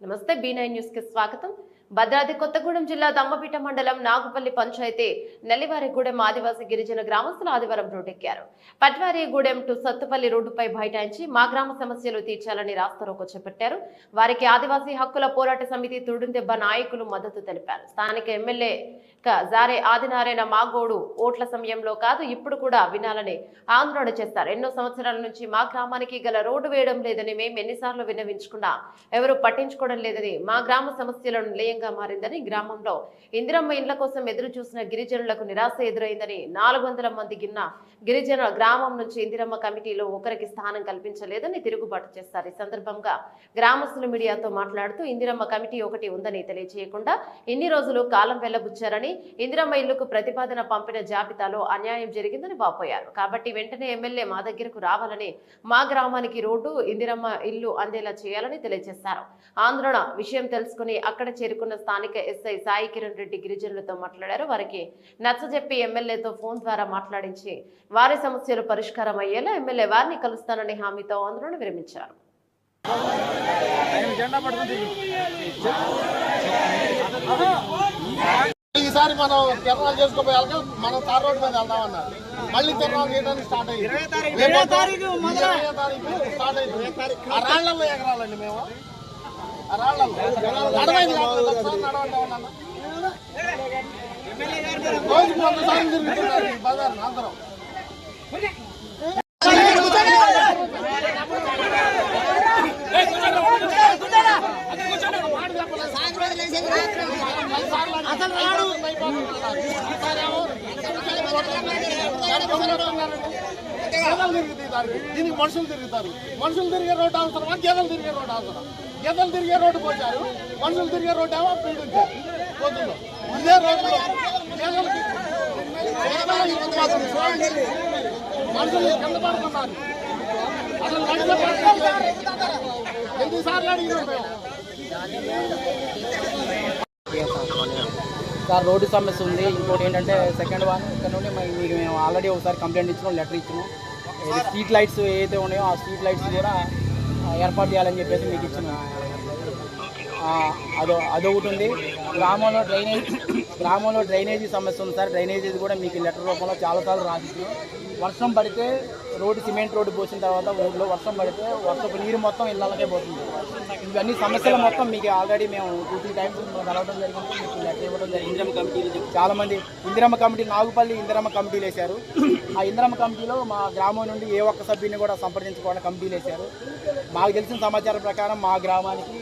నమస్తే B9 news కి స్వాగతం. భద్రాద్రి కొత్తగూడెం జిల్లా దమ్మపేట మండలం నాగుపల్లి పంచాయతీ నెల్లివారిగూడెం ఆదివాసీ గిరిజన గ్రామస్తులు ఆదివారం రోడ్డెక్కారు. పట్వారిగూడెం టు సత్తుపల్లి రోడ్డుపై బైఠాయించి మా గ్రామ సమస్యలు తీర్చాలని రాస్తారోకో చేపట్టారు. వారికి ఆదివాసీ హక్కుల పోరాట సమితి తుడుందెబ్బ నాయకులు మద్దతు తెలిపారు. స్థానిక ఎమ్మెల్యే జారే ఆదినారాయణ మాగోడు ఓట్ల సమయంలో కాదు ఇప్పుడు కూడా వినాలని ఆందోళన చేస్తారు. ఎన్నో సంవత్సరాల నుంచి మా గ్రామానికి గల రోడ్డు వేయడం లేదని మేము ఎన్నిసార్లు విన్నవించుకున్నా ఎవరు పట్టించుకోవడం లేదని మా గ్రామ సమస్యలను నిలయంగా మారిందని గ్రామంలో ఇందిరమ్మ ఇండ్ల కోసం ఎదురు చూసిన గిరిజనులకు నిరాశ ఎదురైందని 400 మంది గిరిజన గ్రామం నుంచి ఇందిరమ్మ కమిటీలో ఒకరికి స్థానం కల్పించలేదని తిరుగుబాటు చేస్తారు. ఈ సందర్భంగా గ్రామస్తులు మీడియాతో మాట్లాడుతూ ఇందిరమ్మ కమిటీ ఒకటి ఉందని తెలియజేయకుండా ఇన్ని రోజులు కాలం వెళ్లబుచ్చారని ఇందిరమ్మ ఇల్లుకు ప్రతిపాదన పంపిన జాబితాలో అన్యాయం జరిగిందని వాపోయారు. కాబట్టి వెంటనే ఎమ్మెల్యే మా దగ్గరకు రావాలని మా గ్రామానికి రోడ్డు ఇందిరమ్మ ఇల్లు అందేలా చేయాలని తెలియజేశారు. ఆందోళన విషయం తెలుసుకుని అక్కడ చేరుకున్న స్థానిక ఎస్ఐ సాయి కిరణ్ రెడ్డి గిరిజనులతో మాట్లాడారు. వారికి నచ్చజెప్పి ఎమ్మెల్యేతో ఫోన్ ద్వారా మాట్లాడించి వారి సమస్యలు పరిష్కారం అయ్యేలా ఎమ్మెల్యే వారిని కలుస్తానని హామీతో ఆందోళన విరమించారు. ఈసారి మనం తిరణాలు చేసుకోపోయాక మనం తార్ రోడ్డు మీద వెళ్దామన్నారు. మళ్ళీ తిరణాలు చేయడానికి స్టార్ట్ అయ్యింది. 20వ తారీఖు స్టార్ట్ అయింది. ఆ రాళ్లలో ఎగరాలండి మేము. ఆ రాళ్లలో నడవండి నడవండి రోజుకు 100 సార్లు తిరుగుతున్నారు బజార్ అందరం. దీనికి మనుషులు తిరుగుతారు. మనుషులు తిరిగే రోడ్డు అవసరమా? గేదెలు తిరిగే రోడ్డు అవసరం. గేదెలు తిరిగే రోడ్డు పోచారు, మనుషులు తిరిగే రోడ్డు ఏమో పీడించారు. పొద్దులో ఇదే రోడ్డులో మనుషులు కింద పడుతున్నారు. అసలు ఎన్నిసార్లు అడిగినాం మేము. సార్ రోడ్డు సమస్య ఉంది. ఇంకోటి ఏంటంటే సెకండ్ వన్ ఇక్కడ నుండి మీకు మేము ఆల్రెడీ ఒకసారి కంప్లైంట్ ఇచ్చినాం, లెటర్ ఇచ్చినాం. స్ట్రీట్ లైట్స్ ఏదైతే ఉన్నాయో ఆ స్ట్రీట్ లైట్స్ కూడా ఏర్పాటు చేయాలని చెప్పేసి మీకు ఇచ్చినాం. అదొకటి ఉంది. గ్రామంలో డ్రైనేజీ సమస్య ఉంది సార్. డ్రైనేజీ కూడా మీకు లెటర్ రూపంలో చాలాసార్లు రాసిస్తున్నాం. వర్షం పడితే రోడ్డు సిమెంట్ రోడ్డు పోసిన తర్వాత ఊళ్ళో వర్షం పడితే వర్షపు నీరు మొత్తం ఇళ్ళకే పోతుంది. ఇవన్నీ సమస్యలు మొత్తం మీకు ఆల్రెడీ మేము 2-3 టైమ్స్ కలవడం జరిగింది, మీకు లెటర్ ఇవ్వడం జరిగింది. ఇందిరమ్మ కమిటీలు చాలామంది ఇందిరమ్మ కమిటీ నాగుపల్లి ఇందిరమ్మ కమిటీలు వేశారు. ఆ ఇందిరమ్మ కమిటీలో మా గ్రామం నుండి ఏ ఒక్క సభ్యుని కూడా సంప్రదించుకోవడానికి కమిటీలు వేశారు. మాకు తెలిసిన సమాచారం ప్రకారం మా గ్రామానికి